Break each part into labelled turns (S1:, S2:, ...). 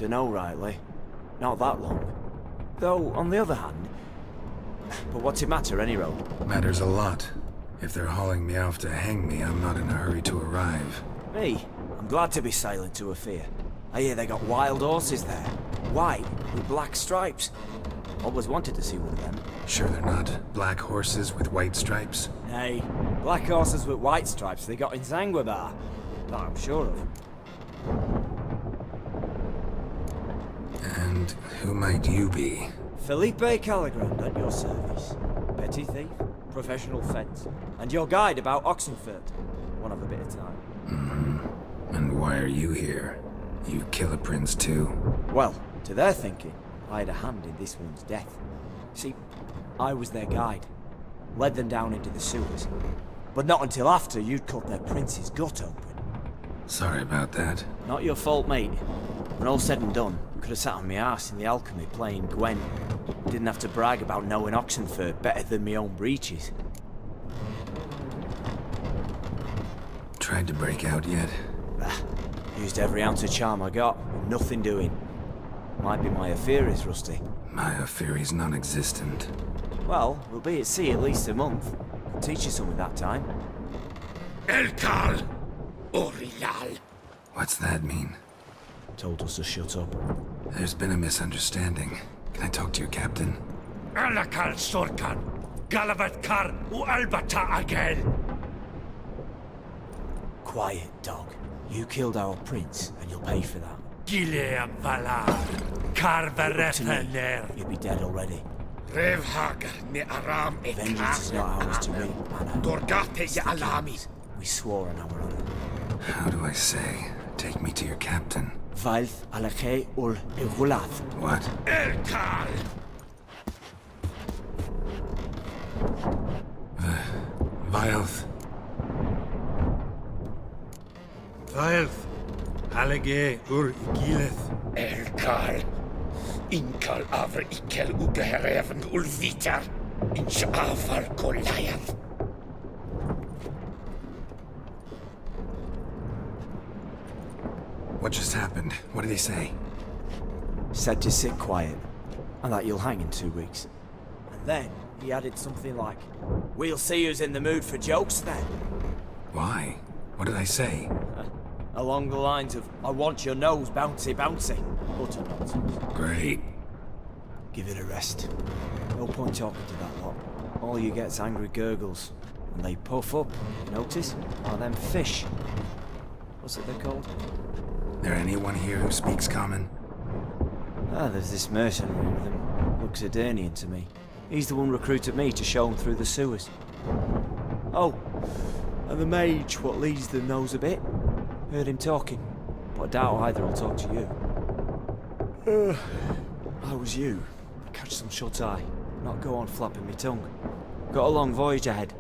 S1: Dunno rightly. Not that long. Though, on the other hand... But what's it matter, any road?
S2: Matters a lot. If they're hauling me off to hang me, I'm not in a hurry to arrive.
S1: Me? I'm glad to be sailing to a fair. I hear they got wild horses there. White, with black stripes. Always wanted to see one of them.
S2: Sure they're not black horses with white stripes?
S1: Hey, black horses with white stripes they got in Zanguebar. That I'm sure of.
S2: And who might you be?
S1: Felipe Caligrand at your service. Petty thief, professional fence, and your guide about Oxenfurt. One of a bit of time.
S2: Mm-hmm. And why are you here? You kill a prince too?
S1: Well, to their thinking, I had a hand in this one's death. See, I was their guide. Led them down into the sewers. But not until after you'd cut their prince's gut open.
S2: Sorry about that.
S1: Not your fault, mate. When all said and done, could have sat on my arse in the alchemy playing Gwen. Didn't have to brag about knowing Oxenfurt better than my own breeches.
S2: Tried to break out yet?
S1: Used every ounce of charm I got, nothing doing. Might be my affair is rusty.
S2: My affair is non-existent.
S1: Well, we'll be at sea at least a month. Could teach you something that time.
S3: Elkal! Orial!
S2: What's that mean?
S1: Told us to shut up.
S2: There's been a misunderstanding. Can I talk to your captain?
S3: Alakal Sorkan! Galavat Kar u Albata Agel!
S1: Quiet, dog. You killed our prince, and you'll pay for that.
S3: Gileam Valar! Kar Varefaner!
S1: You'd be dead already.
S3: Revhag ne Aram e
S1: Vengeance is not ours to reap, Anna.
S3: Dorgate ya Alami!
S1: We swore on our honor.
S2: How do I say? Take me to your captain.
S1: Valth alake ul egulath.
S2: What?
S3: Elkal!
S2: Vilth.
S4: Vilth. Alege ur Gileth.
S3: Elkal! Inkal avr ikel ugehereven ulvitar! Inch afar Goliath!
S2: What just happened? What did he say?
S1: Said to sit quiet, and that you'll hang in 2 weeks. And then he added something like, "We'll see who's in the mood for jokes then."
S2: Why? What did I say?
S1: Along the lines of, "I want your nose bouncy bouncy." Utter nonsense.
S2: Great.
S1: Give it a rest. No point talking to that lot. All you get's angry gurgles. And they puff up, notice? Are them fish. What's it they're called?
S2: There anyone here who speaks common?
S1: Ah, there's this mercenary with him. Looks Edirnian to me. He's the one recruited me to show him through the sewers. Oh, and the mage what leads them knows a bit. Heard him talking, but I doubt either will talk to you. How was you? Catch some shut-eye, not go on flapping me tongue. Got a long voyage ahead.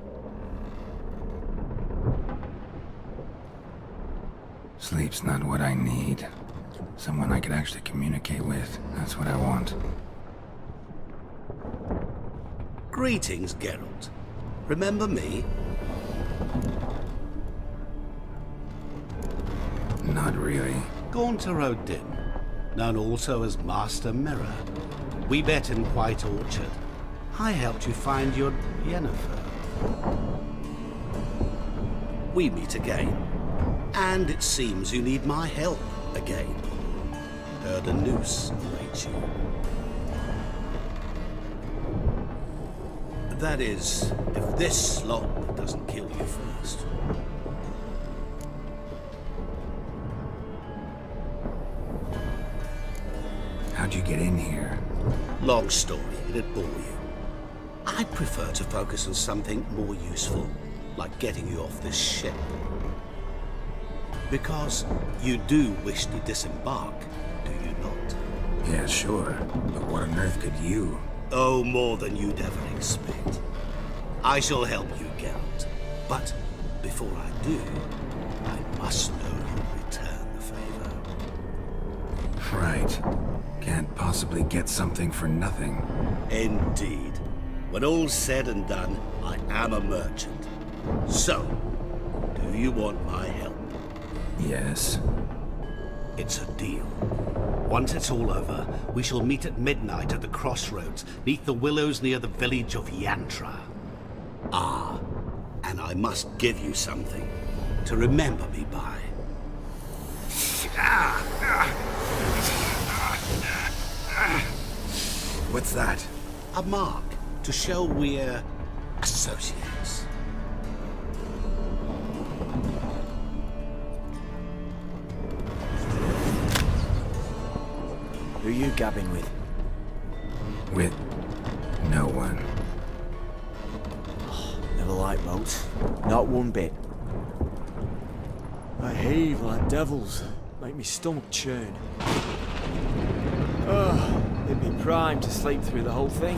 S2: Sleep's not what I need. Someone I could actually communicate with. That's what I want.
S5: Greetings, Geralt. Remember me?
S2: Not really.
S5: Gaunter Odin, known also as Master Mirror. We met in White Orchard. I helped you find your Yennefer. We meet again. And it seems you need my help again. Heard a noose awaits you. That is, if this slot doesn't kill you first.
S2: How'd you get in here?
S5: Long story, it'd bore you. I prefer to focus on something more useful, like getting you off this ship. Because you do wish to disembark, do you not?
S2: Yeah, sure. But what on earth could you?
S5: Oh, more than you'd ever expect. I shall help you, Geralt. But before I do, I must know you'll return the favor.
S2: Right. Can't possibly get something for nothing.
S5: Indeed. When all's said and done, I am a merchant. So, do you want my help?
S2: Yes.
S5: It's a deal. Once it's all over, we shall meet at midnight at the crossroads, neath the willows near the village of Yantra. Ah, and I must give you something to remember me by.
S2: What's that?
S5: A mark to show we're associates.
S1: Who you gabbing with?
S2: With no one.
S1: Never liked boats. Not one bit. I heave like devils. Make me stomach churn. It'd be prime to sleep through the whole thing.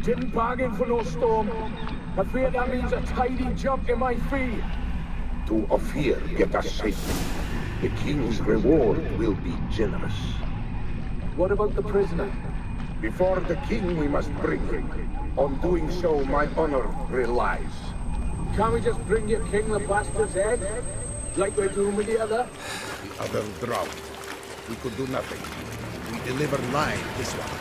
S6: Didn't bargain for no storm. I fear that means a tidy jump in my fee.
S7: To Ophir, get us safely. The king's reward will be generous.
S6: What about the prisoner?
S7: Before the king, we must bring him. On doing so, my honor relies.
S6: Can't we just bring your king the bastard's head? Like we're doing with the other?
S7: The other drowned. We could do nothing. We deliver live this one.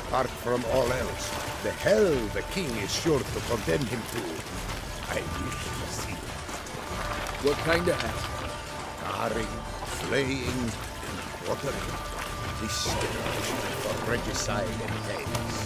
S7: Apart from all else, the hell the king is sure to condemn him to. I wish to see it.
S6: What kind of hell?
S7: Carring, flaying, and quartering. This is for regicide and pains.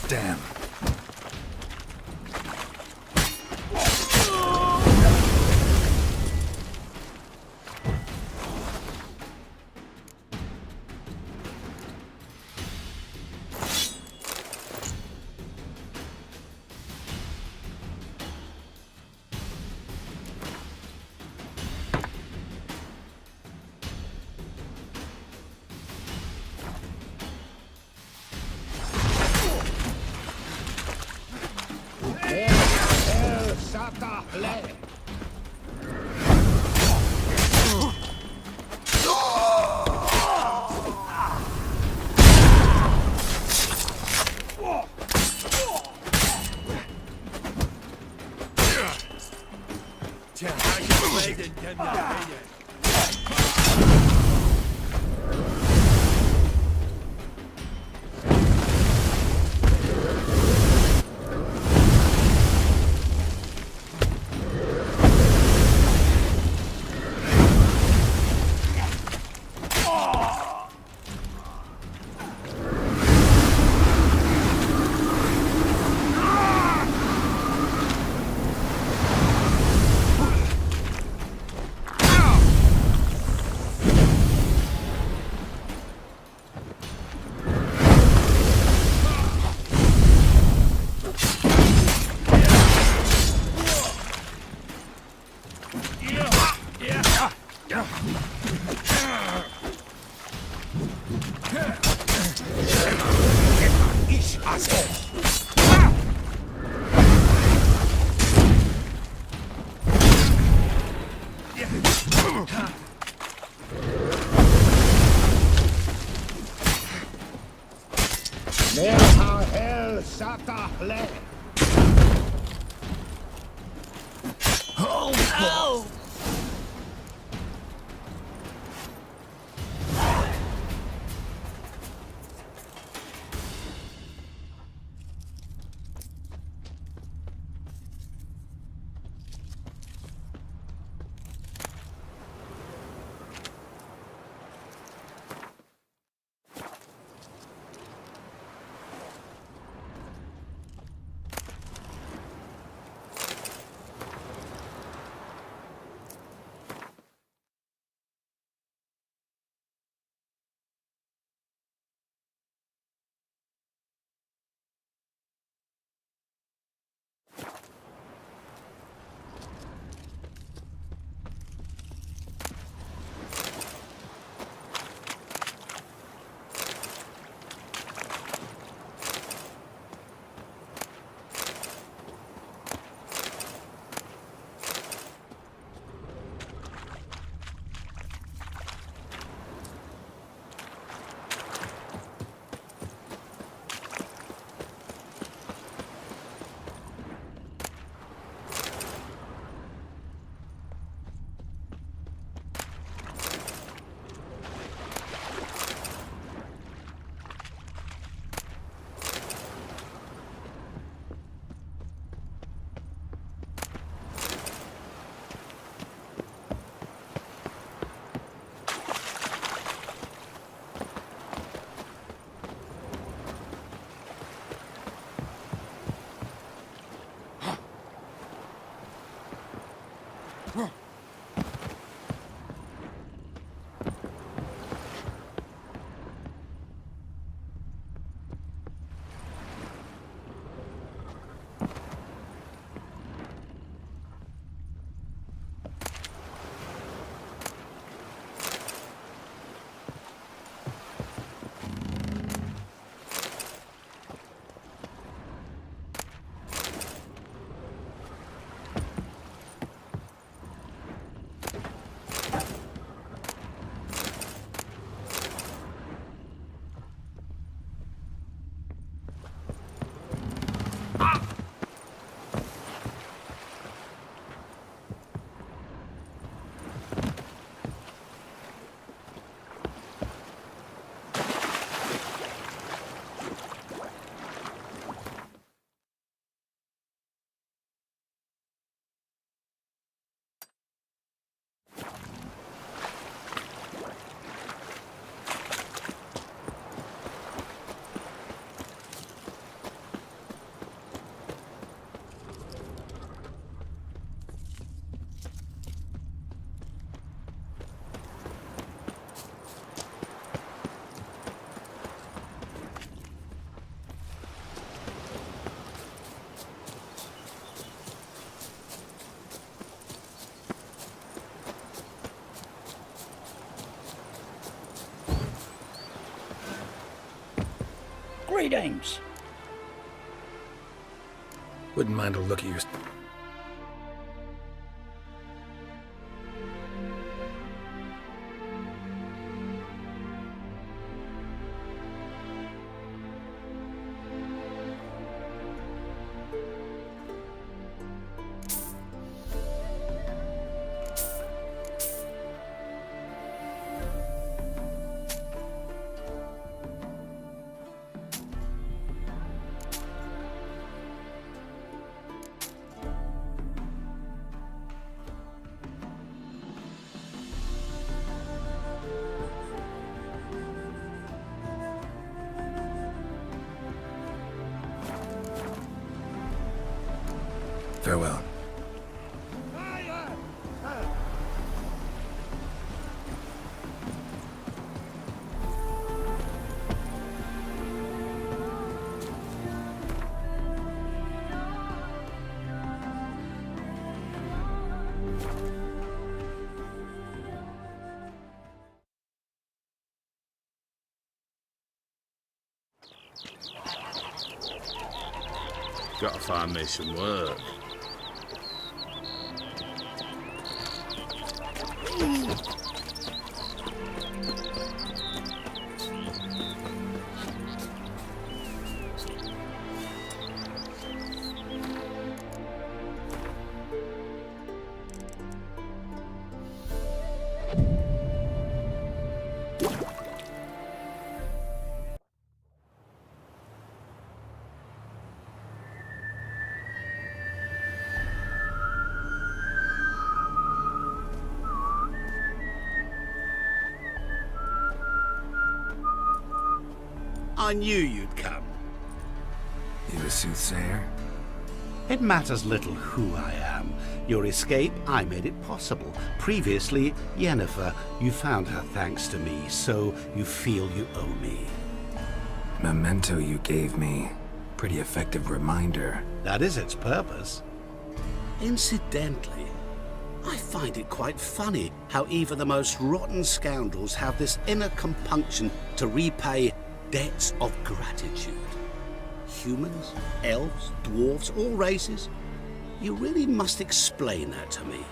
S2: Damn.
S7: Sata hle.
S1: Oh!
S8: Greetings.
S4: Wouldn't mind a look at your... Farewell.
S9: Gotta find me some work.
S5: I knew you'd come.
S2: You a soothsayer?
S5: It matters little who I am. Your escape, I made it possible. Previously, Yennefer, you found her thanks to me, so you feel you owe me.
S2: Memento you gave me. Pretty effective reminder.
S5: That is its purpose. Incidentally, I find it quite funny how even the most rotten scoundrels have this inner compunction to repay debts of gratitude. Humans, elves, dwarves, all races. You really must explain that to me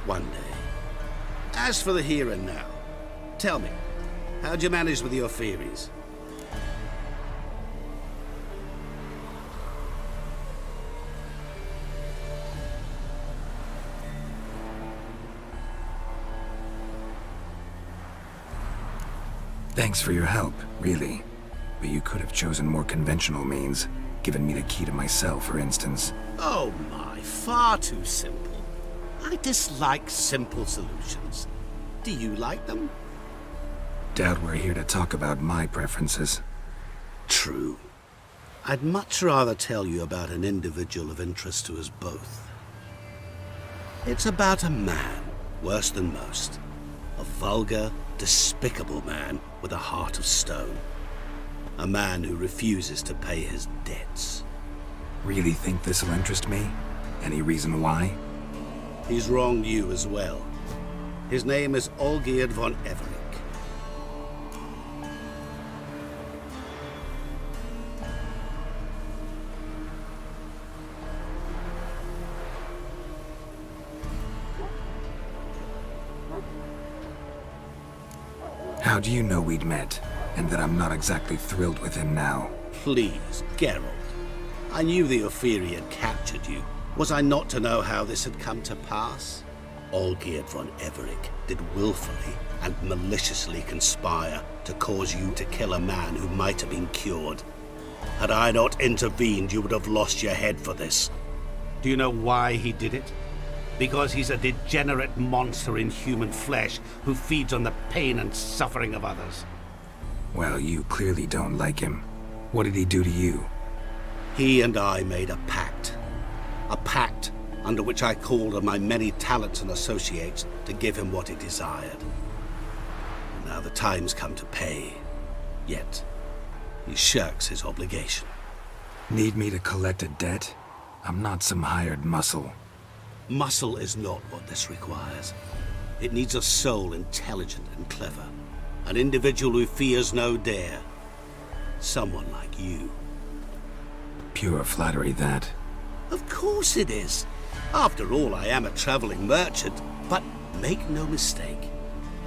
S5: one day. As for the here and now, tell me, how'd you manage with your theories?
S2: Thanks for your help, really. But you could have chosen more conventional means. Given me the key to my cell, for instance.
S5: Oh my, far too simple. I dislike simple solutions. Do you like them?
S2: Doubt we're here to talk about my preferences.
S5: True. I'd much rather tell you about an individual of interest to us both. It's about a man, worse than most. A vulgar, despicable man with a heart of stone. A man who refuses to pay his debts.
S2: Really think this'll interest me? Any reason why?
S5: He's wronged you as well. His name is Olgierd von Everec.
S2: How do you know we'd met, and that I'm not exactly thrilled with him now?
S5: Please, Geralt. I knew the Ophiri had captured you. Was I not to know how this had come to pass? Olgierd von Everec did willfully and maliciously conspire to cause you to kill a man who might have been cured. Had I not intervened, you would have lost your head for this. Do you know why he did it? Because he's a degenerate monster in human flesh who feeds on the pain and suffering of others.
S2: Well, you clearly don't like him. What did he do to you?
S5: He and I made a pact. A pact under which I called on my many talents and associates to give him what he desired. And now the time's come to pay. Yet, he shirks his obligation.
S2: Need me to collect a debt? I'm not some hired muscle.
S5: Muscle is not what this requires. It needs a soul intelligent and clever. An individual who fears no dare. Someone like you.
S2: Pure flattery, that.
S5: Of course it is. After all, I am a traveling merchant. But make no mistake,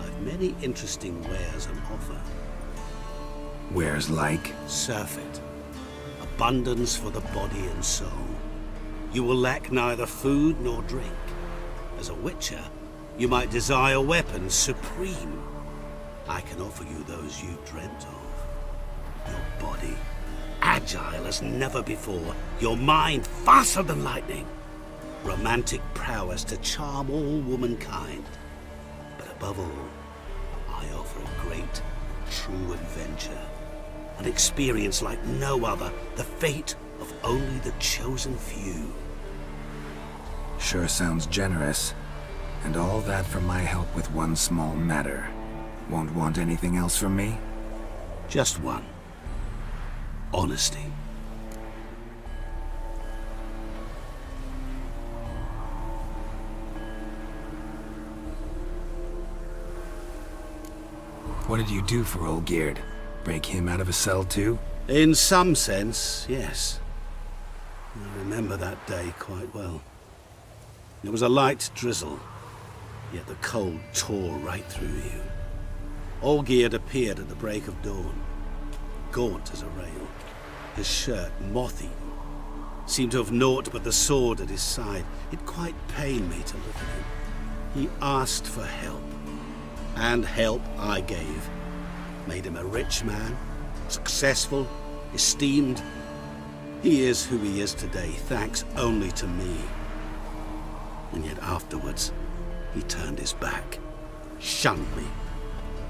S5: I've many interesting wares on offer.
S2: Wares like?
S5: Surfeit. Abundance for the body and soul. You will lack neither food nor drink. As a witcher, you might desire weapons supreme. I can offer you those you dreamt of. Your body, agile as never before. Your mind, faster than lightning. Romantic prowess to charm all womankind. But above all, I offer a great, true adventure. An experience like no other. The fate of only the chosen few.
S2: Sure sounds generous. And all that for my help with one small matter. Won't want anything else from me?
S5: Just one. Honesty.
S2: What did you do for Olgierd? Break him out of a cell too?
S5: In some sense, yes. I remember that day quite well. It was a light drizzle, yet the cold tore right through you. Olgierd appeared at the break of dawn, gaunt as a rail, his shirt moth-eaten, seemed to have naught but the sword at his side. It quite pained me to look at him. He asked for help, and help I gave. Made him a rich man, successful, esteemed. He is who he is today, thanks only to me. And yet afterwards, he turned his back, shunned me,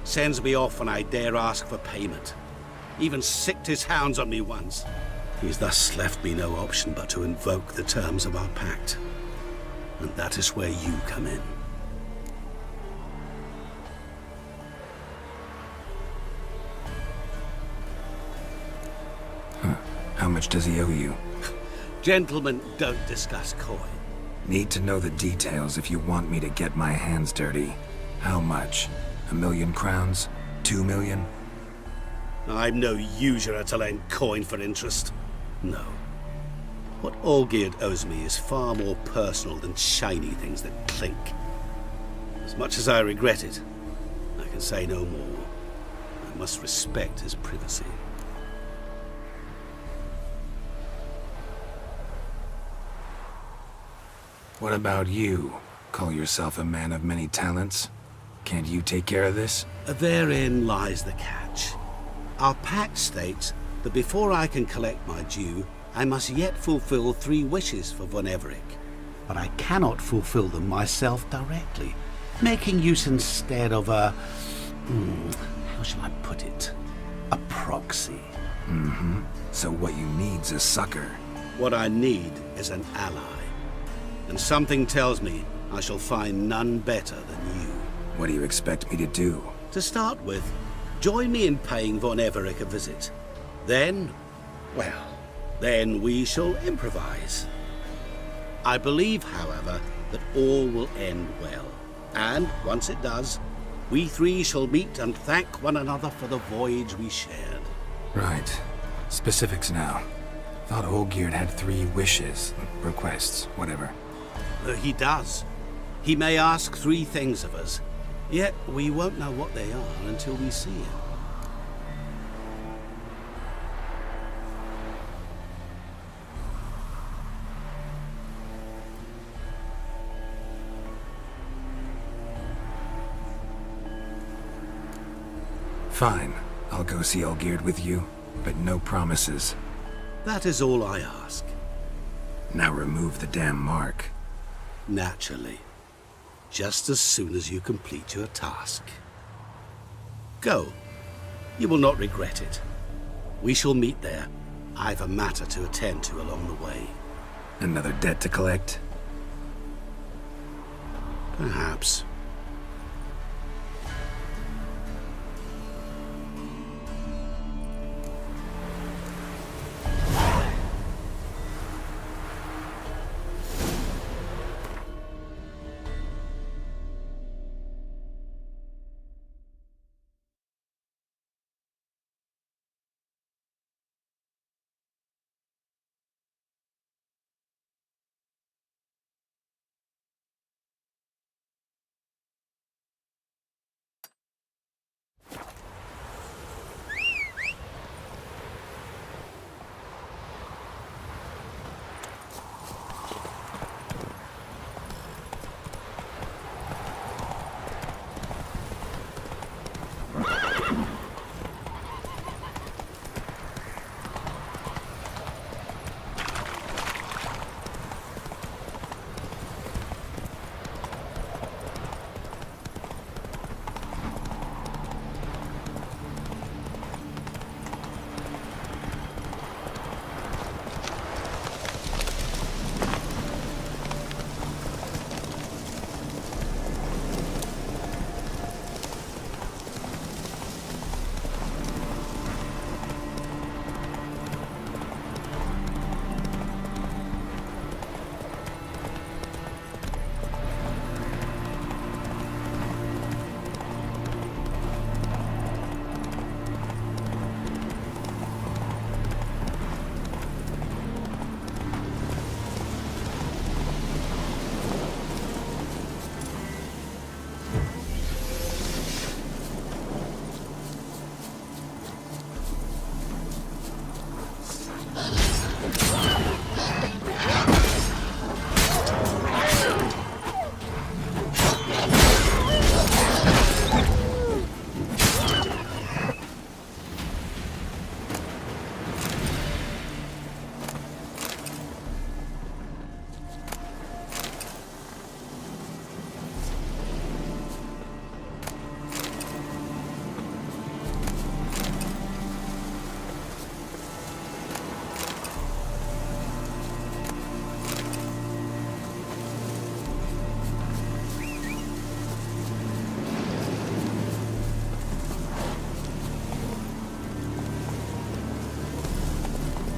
S5: sends me off when I dare ask for payment. even sicked his hounds on me once. He's thus left me no option but to invoke the terms of our pact. And that is where you come in.
S2: How much does he owe you?
S5: Gentlemen don't discuss coin.
S2: Need to know the details if you want me to get my hands dirty. How much? 1,000,000 crowns? 2,000,000?
S5: I'm no usurer to lend coin for interest. No. What Olgierd owes me is far more personal than shiny things that clink. As much as I regret it, I can say no more. I must respect his privacy.
S2: What about you? Call yourself a man of many talents? Can't you take care of this?
S5: Therein lies the catch. Our pact states that before I can collect my due, I must yet fulfill 3 wishes for Von Everec. But I cannot fulfill them myself directly, making use instead of a... how shall I put it? A proxy.
S2: So what you need's a sucker.
S5: What I need is an ally. And something tells me I shall find none better than you.
S2: What do you expect me to do?
S5: To start with, join me in paying Von Everec a visit. Then, well, then we shall improvise. I believe, however, that all will end well. And once it does, we 3 shall meet and thank one another for the voyage we shared.
S2: Right. Specifics now. Thought Olgierd had 3 wishes, requests, whatever.
S5: He does. He may ask 3 things of us, yet we won't know what they are until we see him.
S2: Fine. I'll go see Olgierd with you, but no promises.
S5: That is all I ask.
S2: Now remove the damn mark.
S5: Naturally. Just as soon as you complete your task. Go. You will not regret it. We shall meet there. I've a matter to attend to along the way.
S2: Another debt to collect?
S5: Perhaps.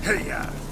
S7: Heya!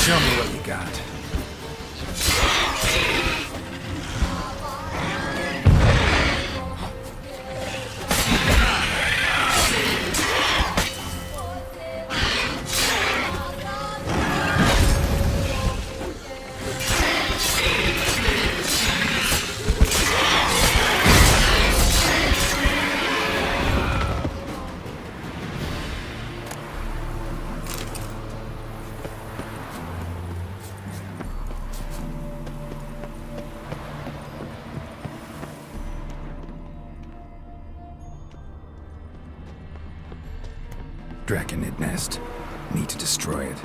S2: Show me what you got. Draconid nest. Need to destroy it.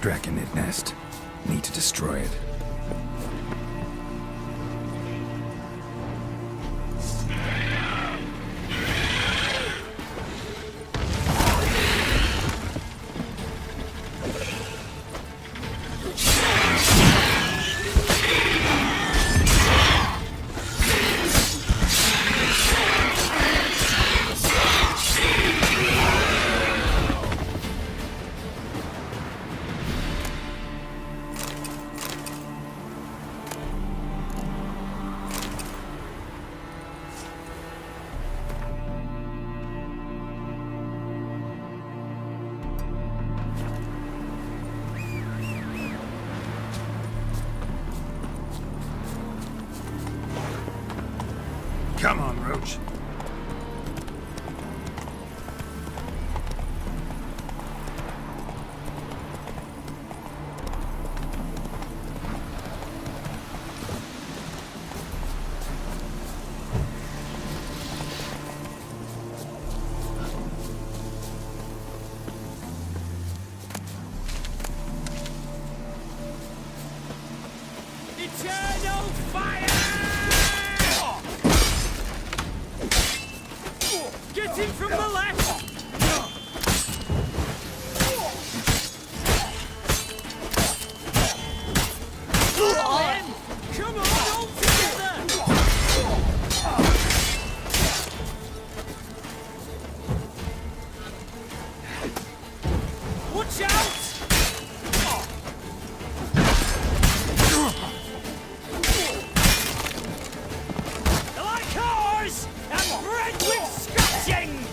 S2: Draconid nest. Need to destroy it.
S7: Come on, Roach.
S1: Eternal fire! Get him from the left! Come on, all together! Watch out! Like ours, and bread with scratchings!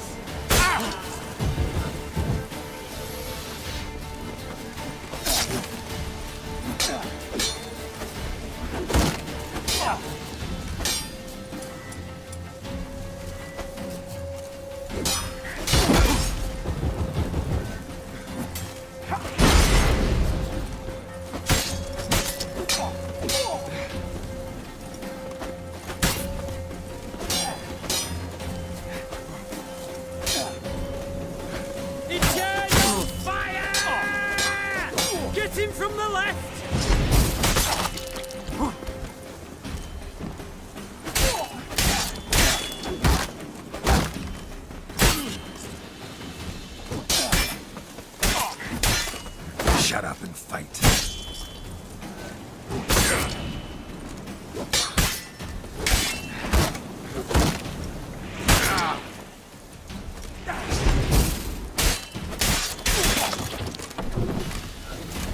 S1: Eternal fire! Get him from the left!
S2: Shut up and fight.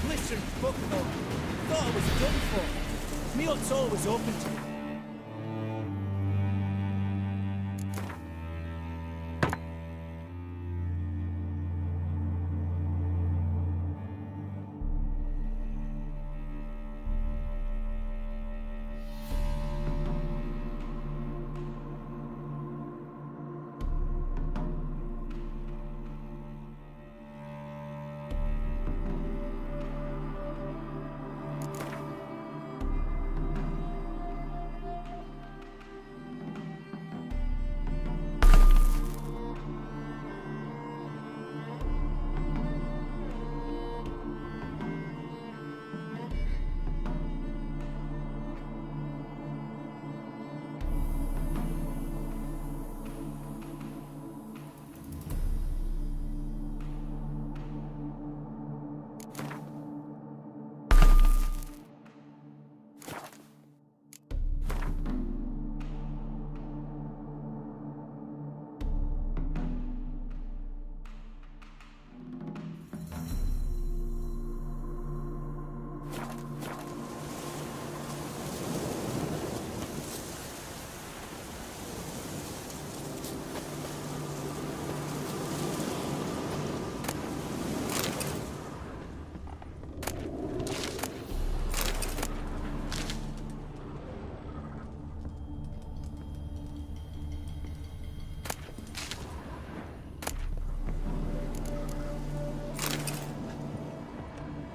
S1: Listen, fuckball. Thought I was done for. Me hut's always open to you.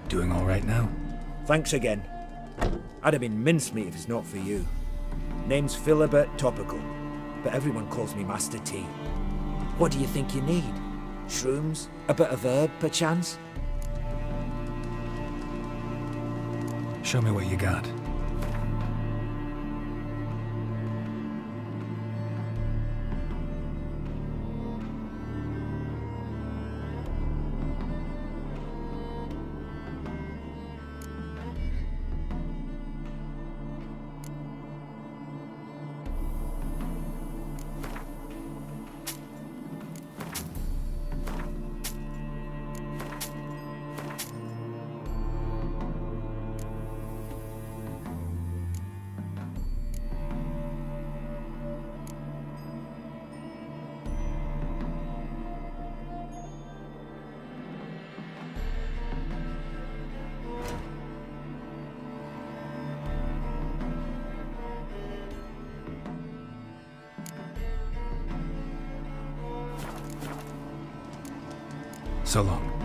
S2: Doing all right now?
S8: Thanks again. I'd have been mincemeat if it's not for you. Name's Philibert Topical, but everyone calls me Master T. What do you think you need? Shrooms? A bit of herb, perchance?
S2: Show me what you got. So long.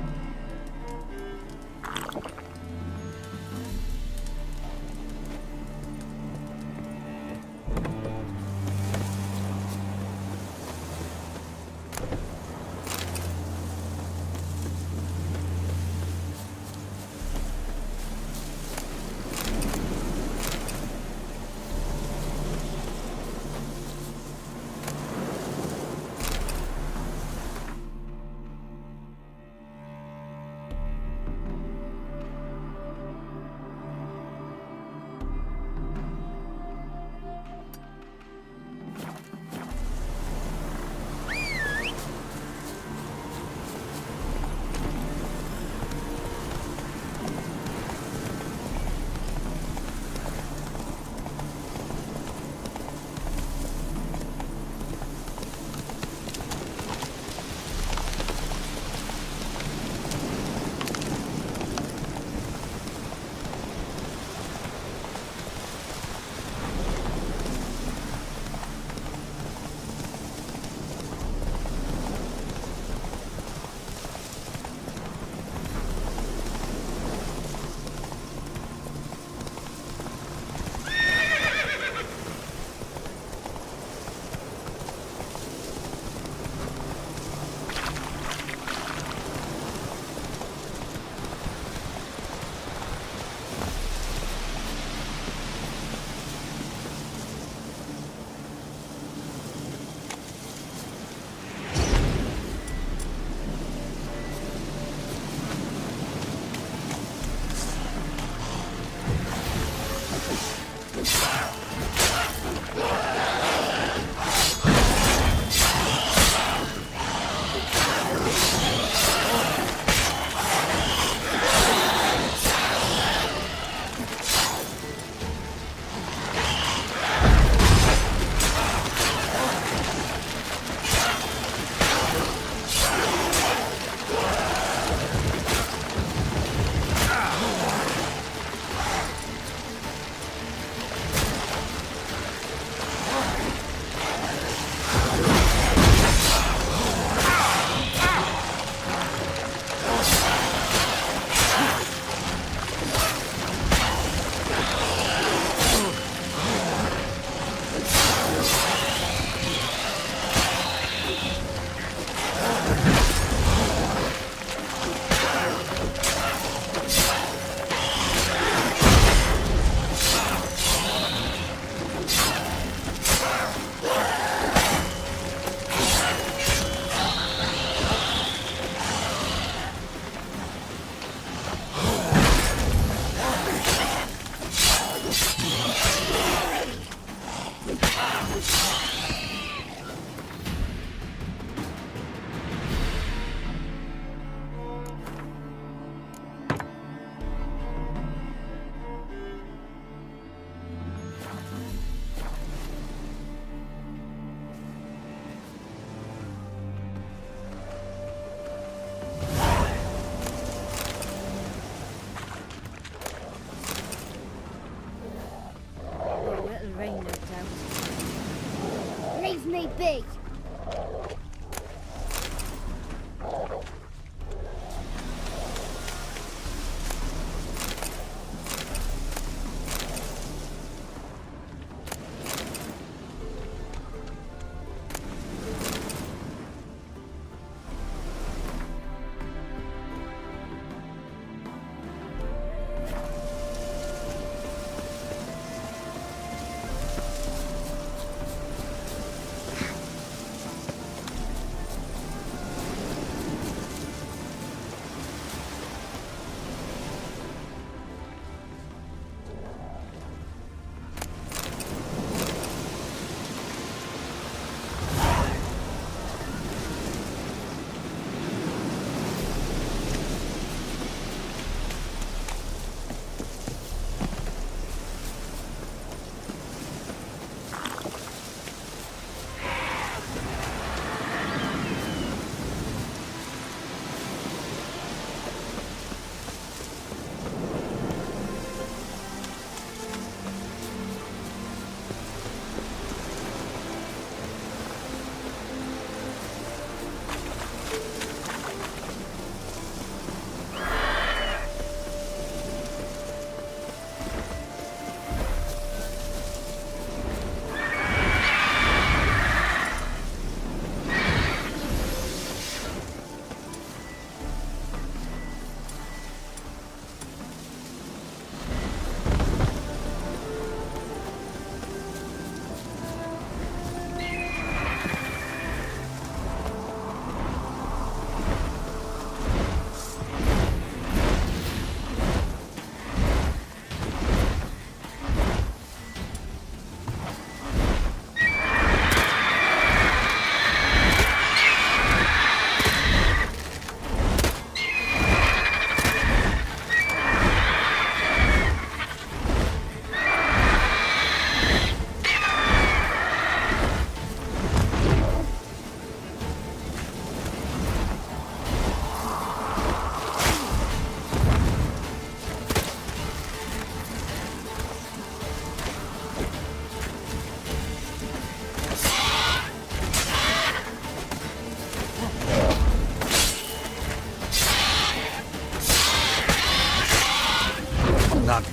S10: me be.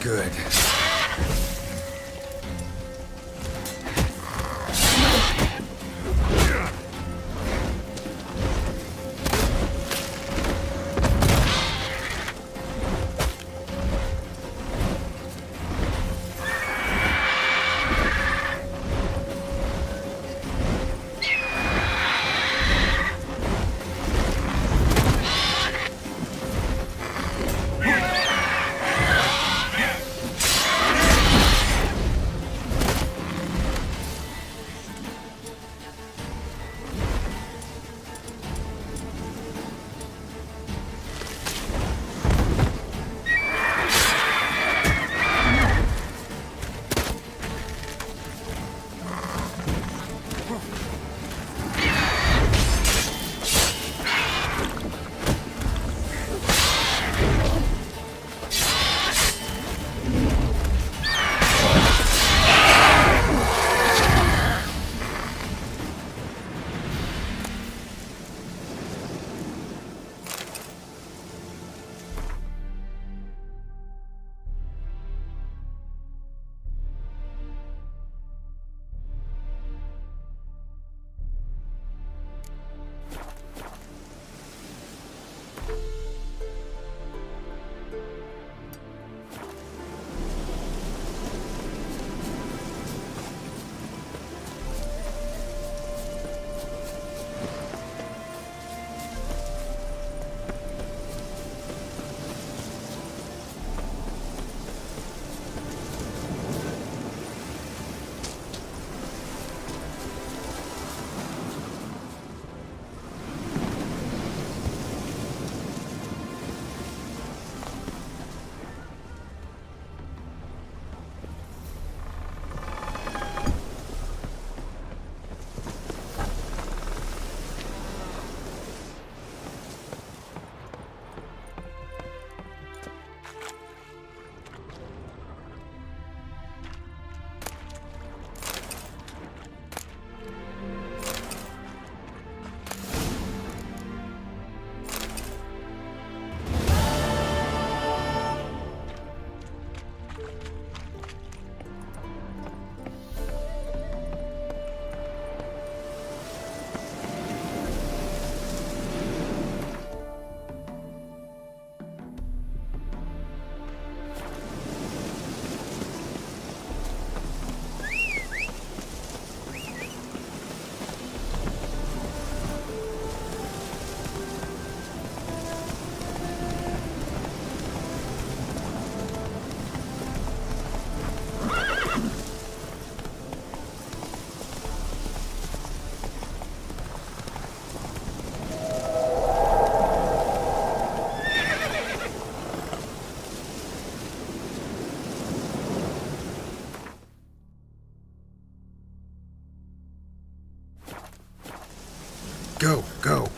S2: good. Go, go.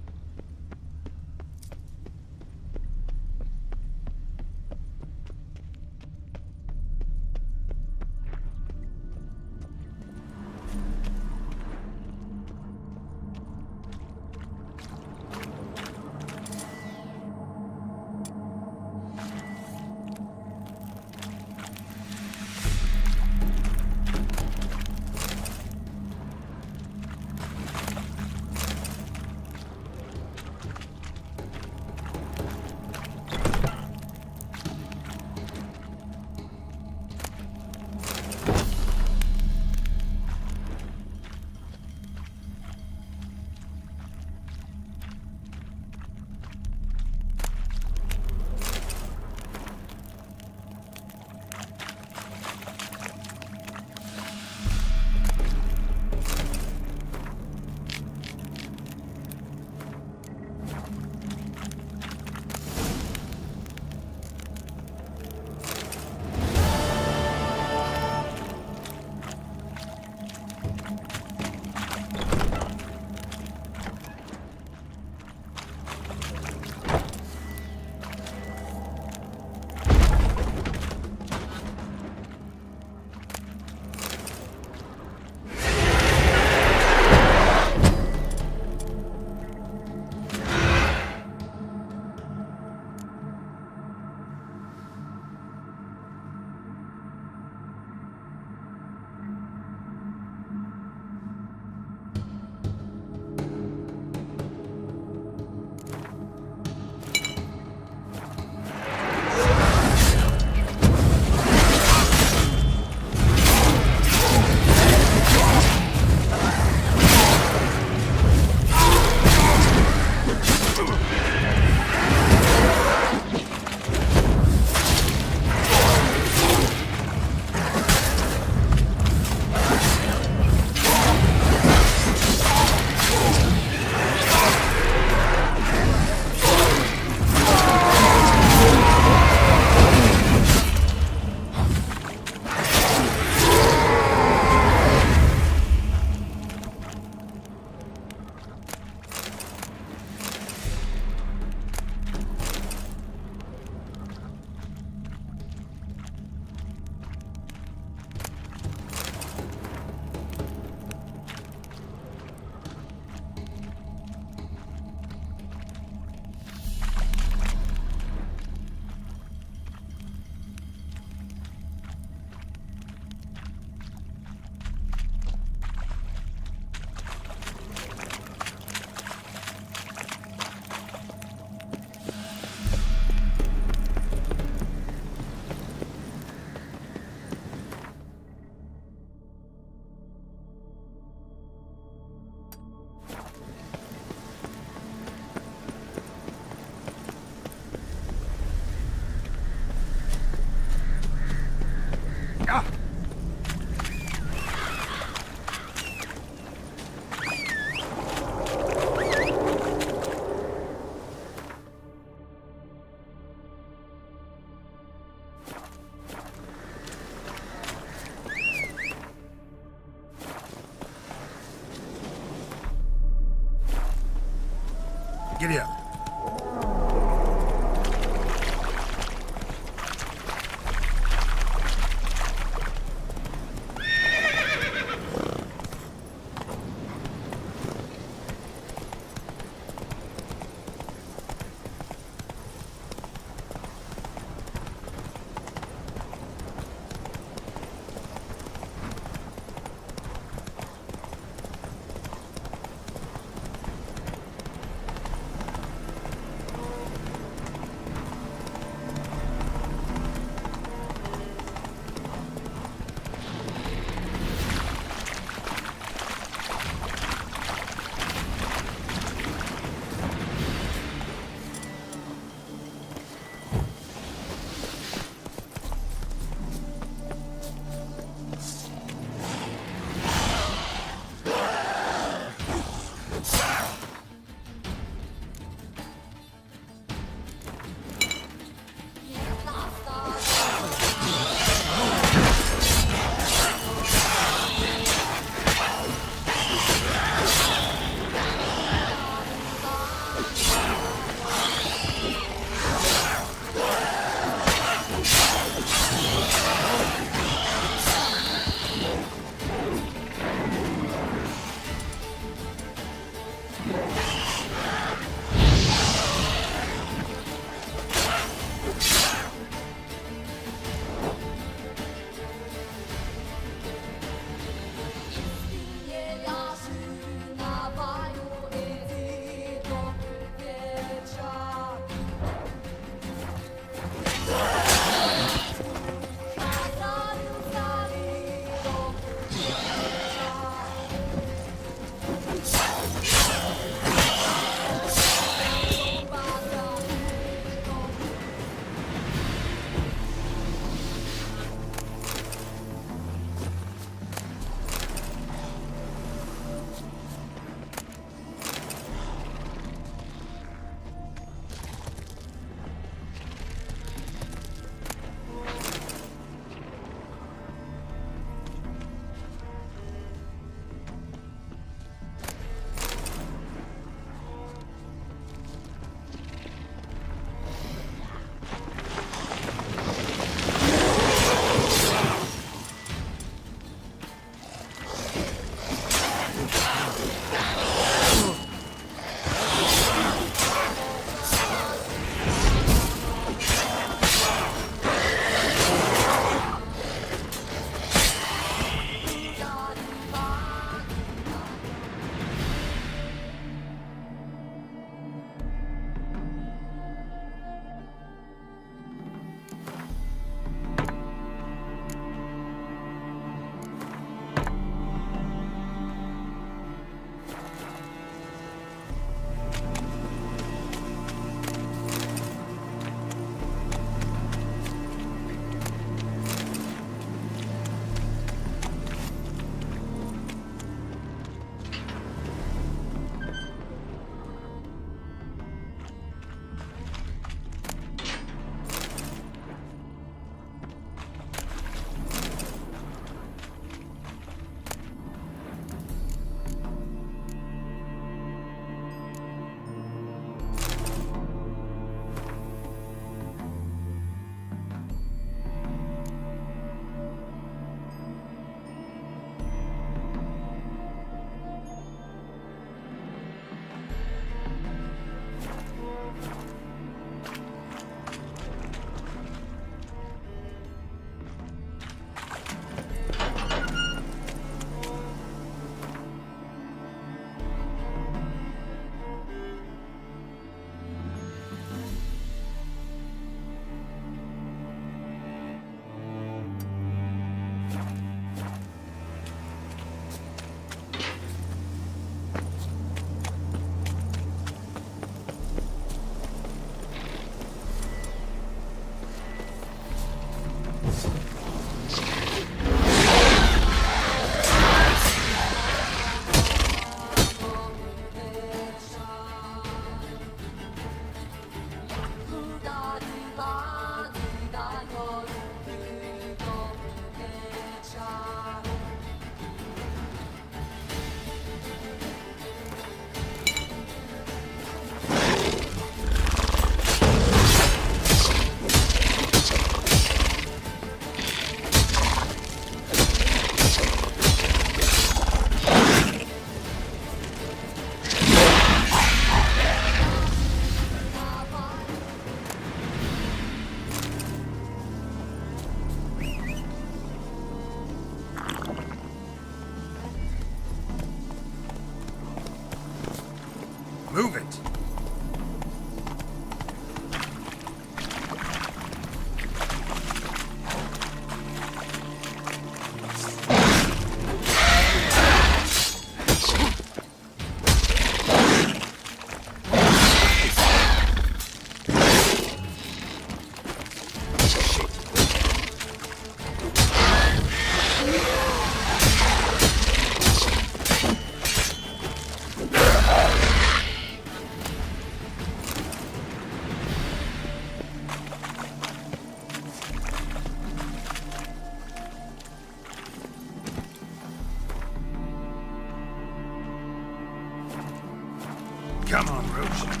S2: Come on, Roach.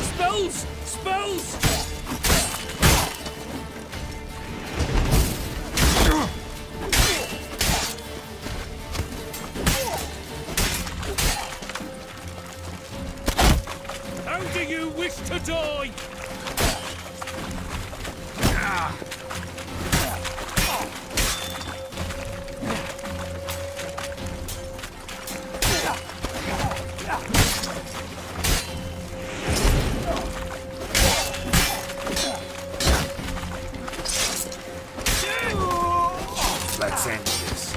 S6: Spells! Spells! How do you wish to die?
S2: Let's end this.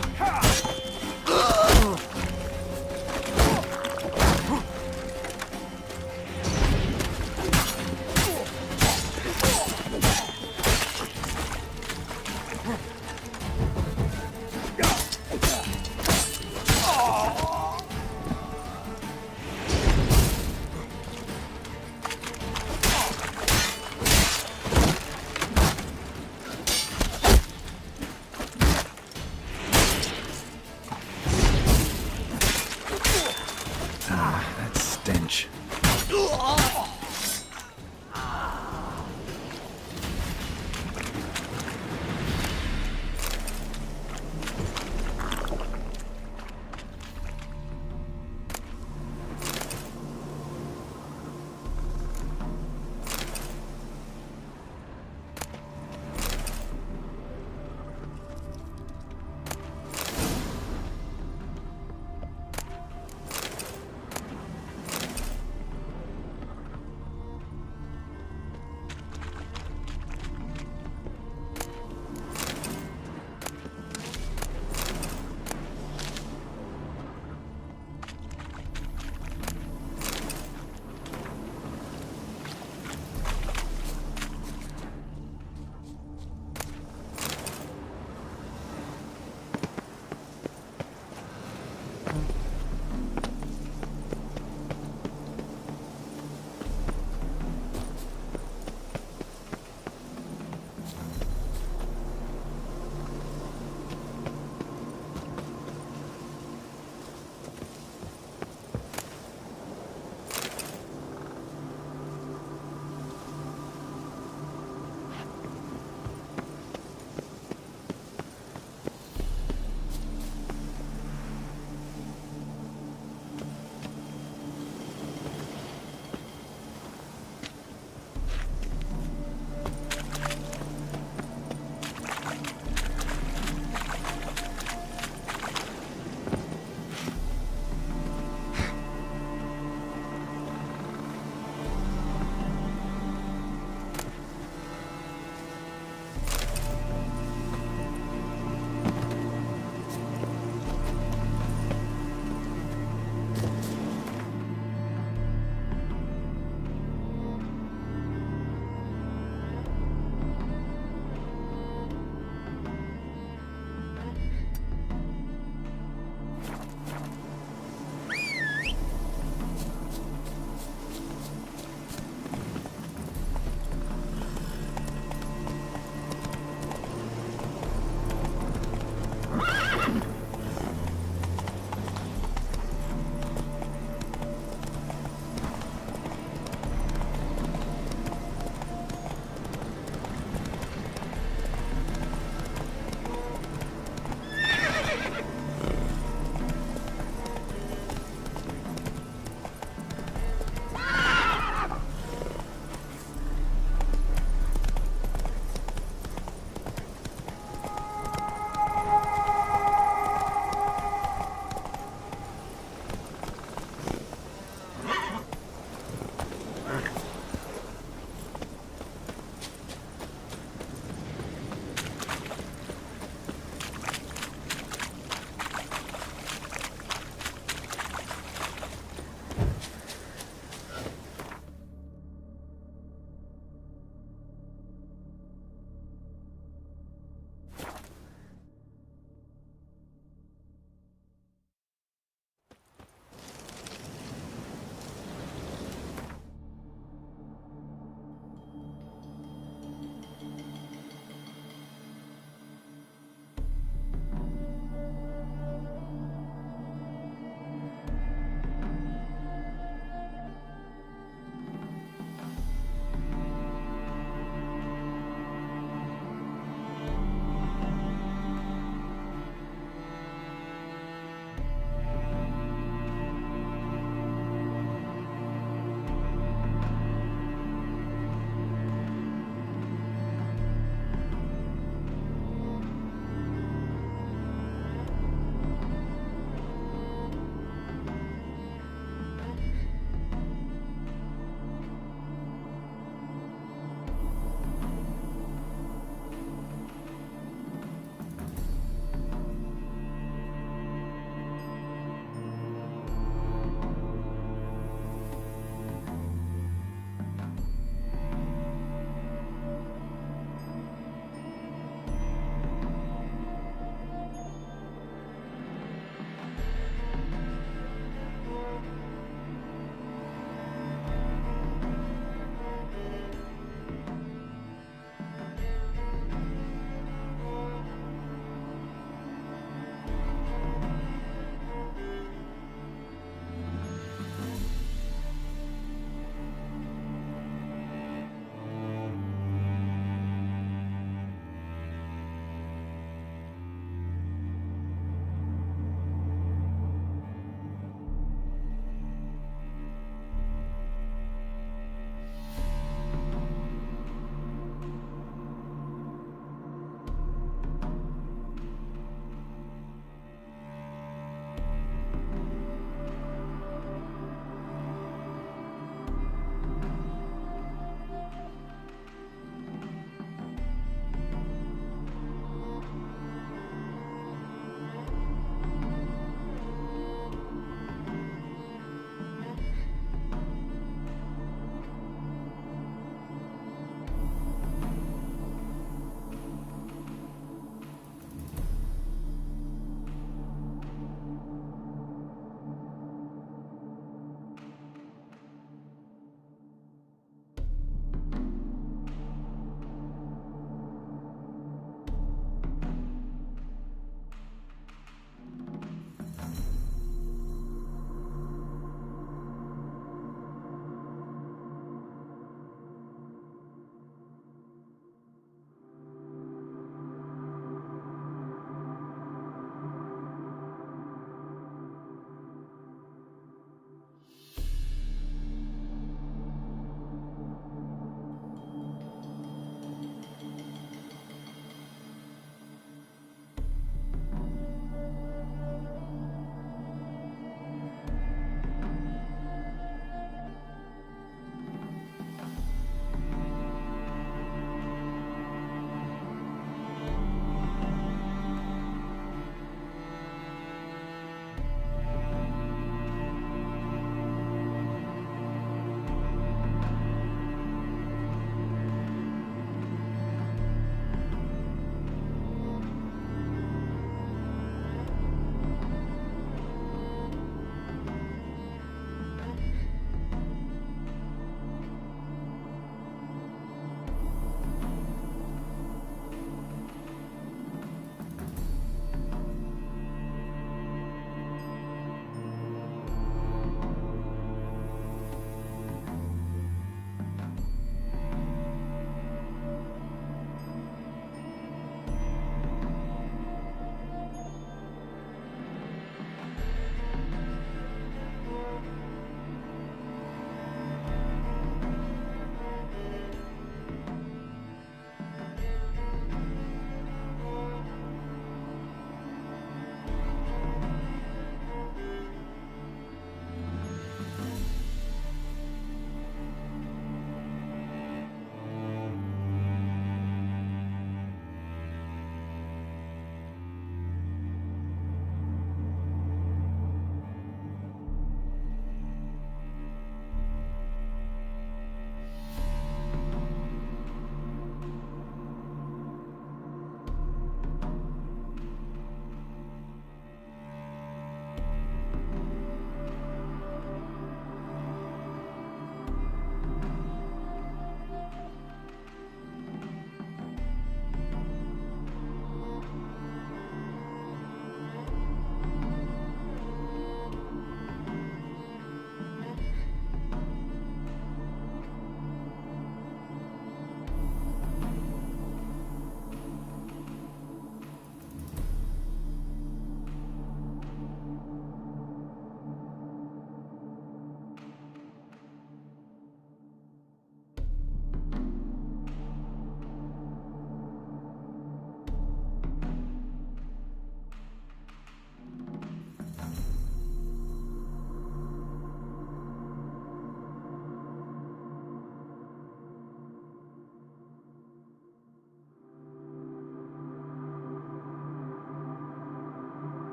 S2: That stench.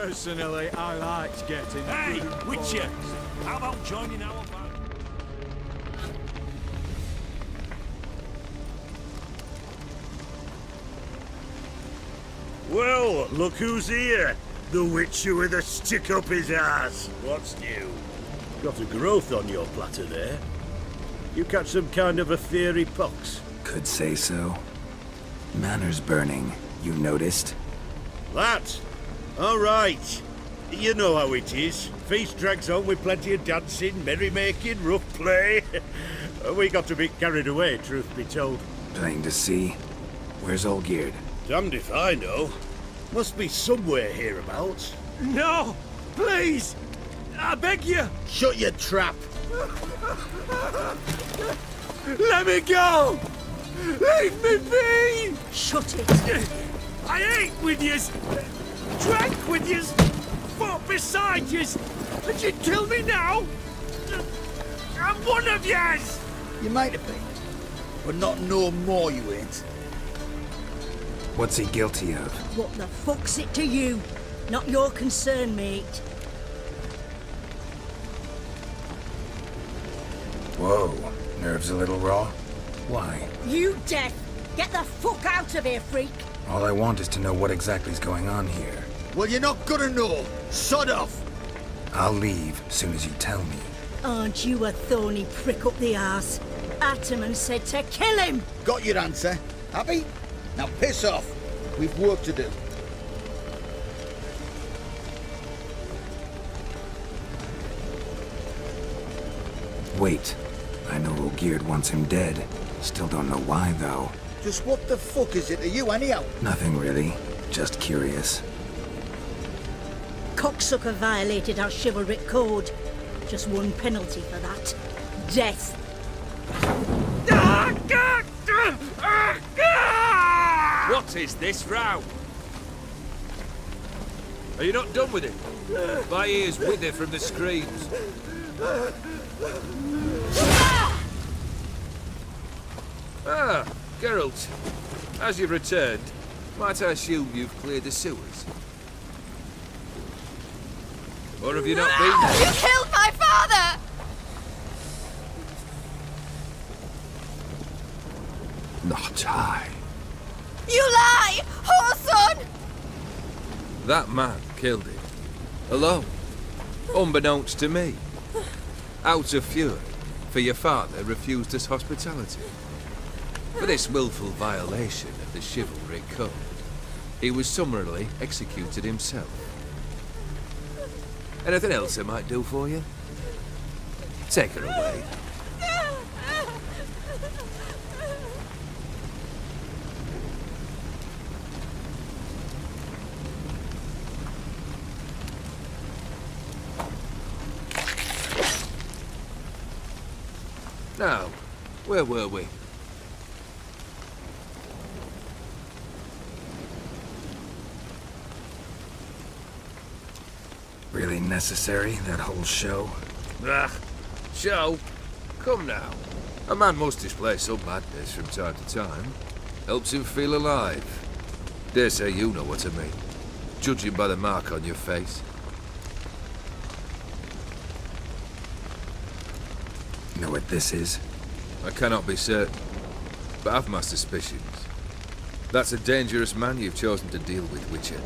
S1: Personally, I liked getting...
S11: Hey, Witcher! How about joining our band?
S9: Well, look who's here. The Witcher with a stick up his ass. What's new? Got a growth on your platter there. You catch some kind of a fiery pox?
S2: Could say so. Manor's burning, you noticed?
S9: That? All right. You know how it is. Feast drags on with plenty of dancing, merrymaking, rough play. We got a bit carried away, truth be told.
S2: Plain to see. Where's Olgierd?
S9: Damned if I know. Must be somewhere hereabouts.
S11: No! Please! I beg you!
S9: Shut your trap!
S11: Let me go! Leave me be!
S10: Shut it.
S11: I ate with yous, drank with yous, fought beside yous, and you kill me now? I'm one of yous!
S12: You might have been, but not no more you ain't.
S2: What's he guilty of?
S10: What the fuck's it to you? Not your concern, mate.
S2: Whoa, nerves a little raw? Why?
S10: You deaf! Get the fuck out of here, freak!
S2: All I want is to know what exactly is going on here.
S12: Well, you're not gonna know. Sod off!
S2: I'll leave soon as you tell me.
S10: Aren't you a thorny prick up the arse? Ataman said to kill him!
S12: Got your answer. Happy? Now piss off. We've work to do.
S2: Wait. I know Olgierd wants him dead. Still don't know why, though.
S12: Just what the fuck is it to you, anyhow?
S2: Nothing really. Just curious.
S10: Cocksucker violated our chivalric code. Just one penalty for that. Death.
S11: What is this row? Are you not done with it? My ears wither from the screams. Ah, Geralt. As you've returned, might I assume you've cleared the sewers? Or have you not been there?
S13: You killed my father!
S2: Not I.
S13: You lie! Whoreson!
S11: That man killed him. Alone. Unbeknownst to me. Out of fury, for your father refused us hospitality. For this willful violation of the chivalric code, he was summarily executed himself. Anything else I might do for you? Take her away. Now, where were we?
S2: Really necessary, that whole show?
S11: Ah, show? Come now. A man must display some madness from time to time. Helps him feel alive. Dare say you know what I mean. Judging by the mark on your face.
S2: Know what this is?
S11: I cannot be certain, but I've my suspicions. That's a dangerous man you've chosen to deal with, Witcher.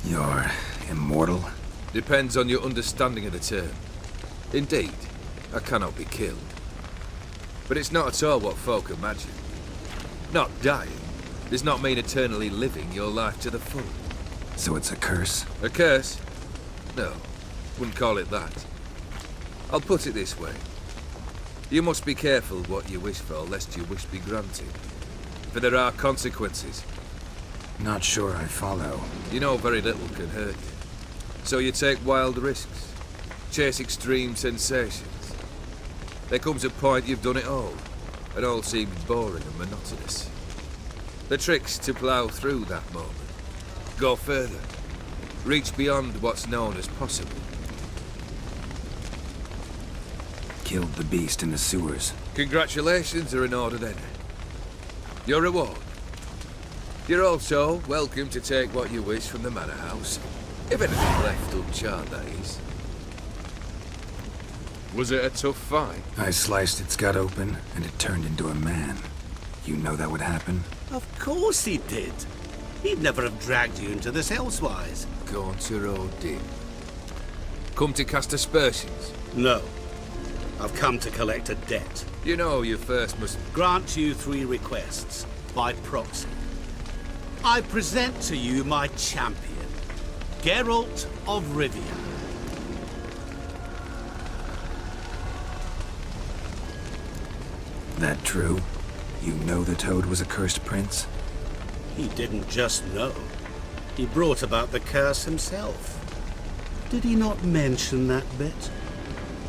S2: You're immortal?
S11: Depends on your understanding of the term. Indeed, I cannot be killed. But it's not at all what folk imagine. Not dying does not mean eternally living your life to the full.
S2: So it's a curse?
S11: A curse? No, wouldn't call it that. I'll put it this way. You must be careful what you wish for, lest your wish be granted. For there are consequences.
S2: Not sure I follow.
S11: You know very little can hurt you. So you take wild risks. Chase extreme sensations. There comes a point you've done it all. It all seems boring and monotonous. The trick's to plough through that moment. Go further. Reach beyond what's known as possible.
S2: Killed the beast in the sewers.
S11: Congratulations are in order then. Your reward. You're also welcome to take what you wish from the manor house. If anything left uncharred, that is. Was it a tough fight?
S2: I sliced its gut open, and it turned into a man. You know that would happen?
S5: Of course he did. He'd never have dragged you into this elsewise.
S11: Gaunter Odin. Come to cast aspersions?
S5: No. I've come to collect a debt.
S11: You know you first must...
S5: Grant you 3 requests, by proxy. I present to you my champion, Geralt of Rivia.
S2: That true? You know the Toad was a cursed prince?
S5: He didn't just know. He brought about the curse himself. Did he not mention that bit?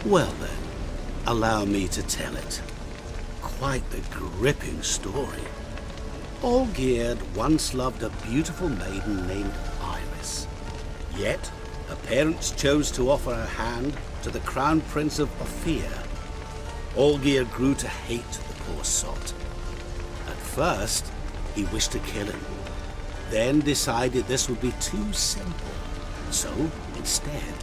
S5: Well then, allow me to tell it. Quite the gripping story. Olgierd once loved a beautiful maiden named Iris. Yet, her parents chose to offer her hand to the Crown Prince of Ophir. Olgierd grew to hate the poor sot. At first, he wished to kill him, then decided this would be too simple. So, instead,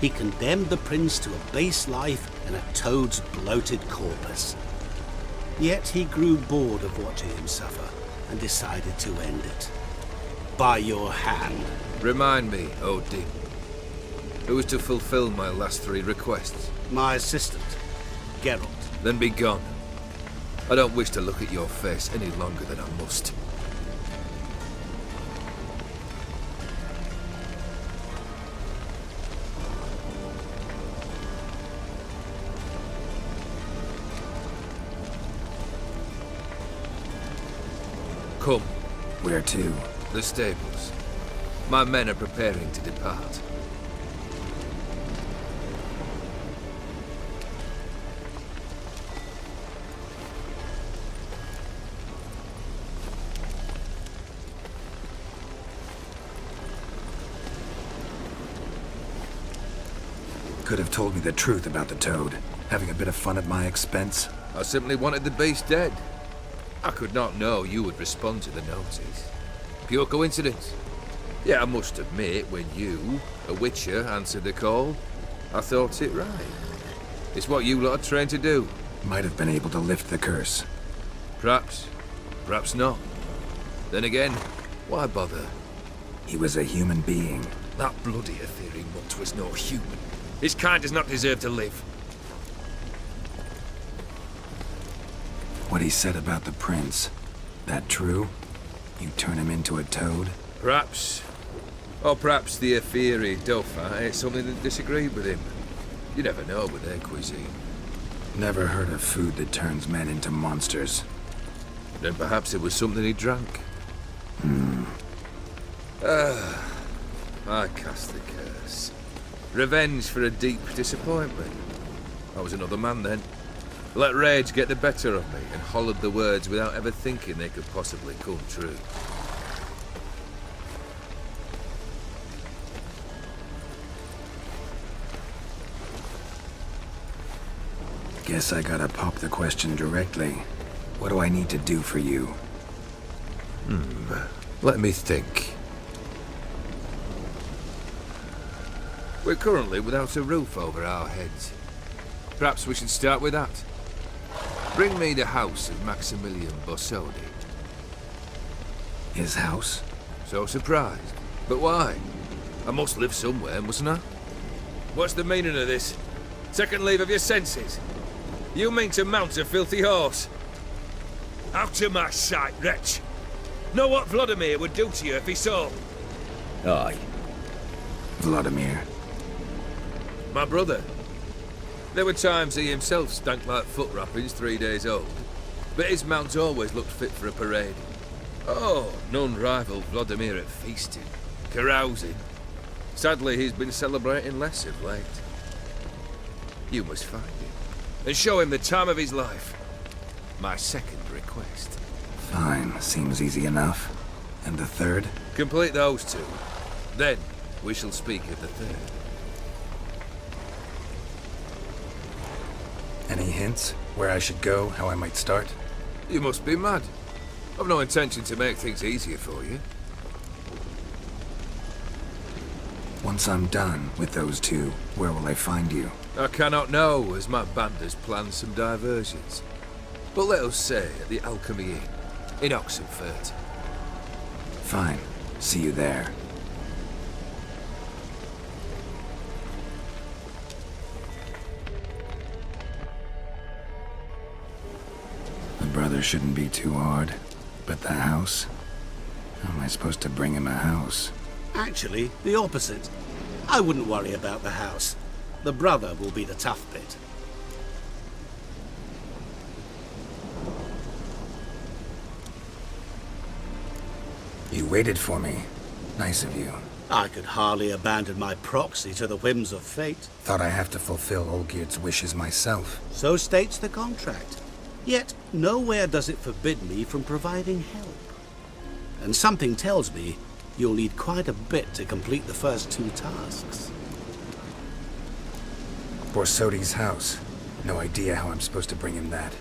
S5: he condemned the prince to a base life in a toad's bloated corpus. Yet he grew bored of watching him suffer and decided to end it. By your hand.
S11: Remind me, Odin. Who was to fulfill my last 3 requests?
S5: My assistant, Geralt.
S11: Then be gone. I don't wish to look at your face any longer than I must. Come.
S2: Where to?
S11: The stables. My men are preparing to depart.
S2: Could have told me the truth about the Toad, having a bit of fun at my expense.
S11: I simply wanted the beast dead. I could not know you would respond to the notice. Pure coincidence. Yeah, I must admit, when you, a witcher, answered the call, I thought it right. It's what you lot are trained to do.
S2: Might have been able to lift the curse.
S11: Perhaps. Perhaps not. Then again, why bother?
S2: He was a human being.
S11: That bloody Ethereal mutt was no human. His kind does not deserve to live.
S2: What he said about the prince, that true? You turn him into a toad?
S11: Perhaps. Or perhaps the Ethereal Dauphin ate something that disagreed with him. You never know with their cuisine.
S2: Never heard of food that turns men into monsters.
S11: Then perhaps it was something he drank. I cast the curse. Revenge for a deep disappointment. I was another man then. Let rage get the better of me and hollered the words without ever thinking they could possibly come true.
S2: Guess I gotta pop the question directly. What do I need to do for you?
S11: Let me think. We're currently without a roof over our heads. Perhaps we should start with that. Bring me the house of Maximilian Bossodi.
S2: His house?
S11: So surprised. But why? I must live somewhere, mustn't I? What's the meaning of this? Second leave of your senses? You mean to mount a filthy horse? Out of my sight, wretch! Know what Vladimir would do to you if he saw?
S2: Aye. Vladimir.
S11: My brother. There were times he himself stank like foot wrappings 3 days old, but his mount always looked fit for a parade. Oh, none rivaled Vladimir at feasting, carousing. Sadly, he's been celebrating less of late. You must find him, and show him the time of his life. My second request.
S2: Fine, seems easy enough. And the third?
S11: Complete those 2. Then, we shall speak of the third.
S2: Any hints? Where I should go? How I might start?
S11: You must be mad. I've no intention to make things easier for you.
S2: Once I'm done with those two, where will I find you?
S11: I cannot know, as my band has planned some diversions. But let us say at the Alchemy Inn, in Oxenfurt.
S2: Fine. See you there. The brother shouldn't be too hard. But the house? How am I supposed to bring him a house?
S5: Actually, the opposite. I wouldn't worry about the house. The brother will be the tough bit.
S2: You waited for me. Nice of you.
S5: I could hardly abandon my proxy to the whims of fate.
S2: Thought I have to fulfill Olgierd's wishes myself.
S5: So states the contract. Yet, nowhere does it forbid me from providing help. And something tells me you'll need quite a bit to complete the first two tasks.
S2: Borsodi's house. No idea how I'm supposed to bring him that.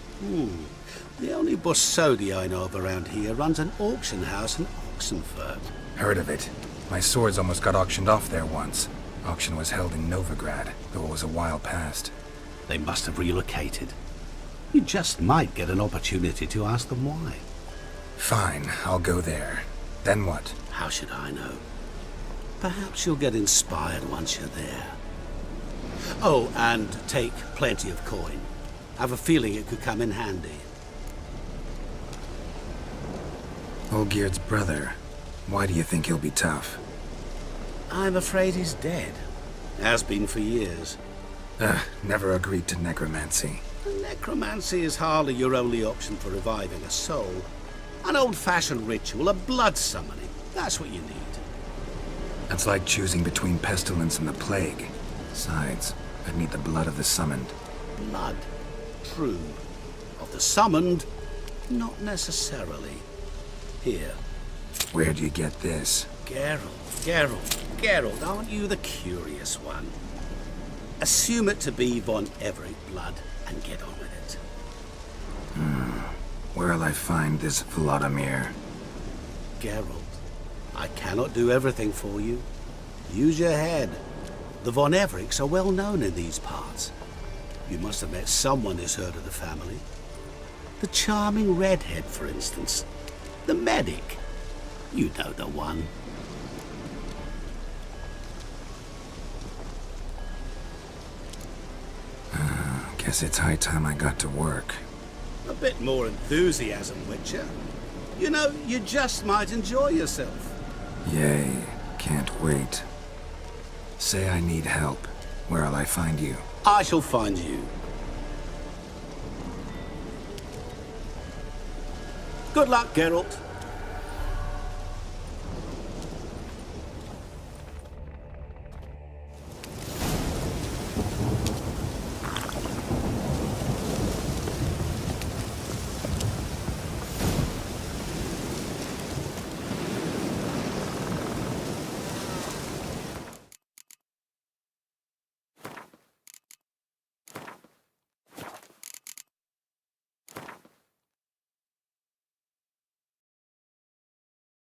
S5: The only Borsodi I know of around here runs an auction house in Oxenfurt.
S2: Heard of it. My swords almost got auctioned off there once. Auction was held in Novigrad, though it was a while past.
S5: They must have relocated. You just might get an opportunity to ask them why.
S2: Fine, I'll go there. Then what?
S5: How should I know? Perhaps you'll get inspired once you're there. Oh, and take plenty of coin. I have a feeling it could come in handy.
S2: Olgierd's brother. Why do you think he'll be tough?
S5: I'm afraid he's dead. Has been for years.
S2: Never agreed to necromancy.
S5: Necromancy is hardly your only option for reviving a soul. An old-fashioned ritual, a blood summoning. That's what you need.
S2: That's like choosing between pestilence and the plague. Besides, I'd need the blood of the summoned.
S5: Blood. True. Of the summoned, not necessarily. Here.
S2: Where'd you get this?
S5: Geralt, aren't you the curious one? Assume it to be von Everett blood and get on with it.
S2: Where'll I find this Vladimir?
S5: Geralt, I cannot do everything for you. Use your head. The von Evericks are well known in these parts. You must have met someone who's heard of the family. The charming redhead, for instance. The medic. You know the one.
S2: Guess it's high time I got to work.
S5: A bit more enthusiasm, Witcher. You know, you just might enjoy yourself.
S2: Yay, can't wait. Say I need help. Where'll I find you?
S5: I shall find you. Good luck, Geralt.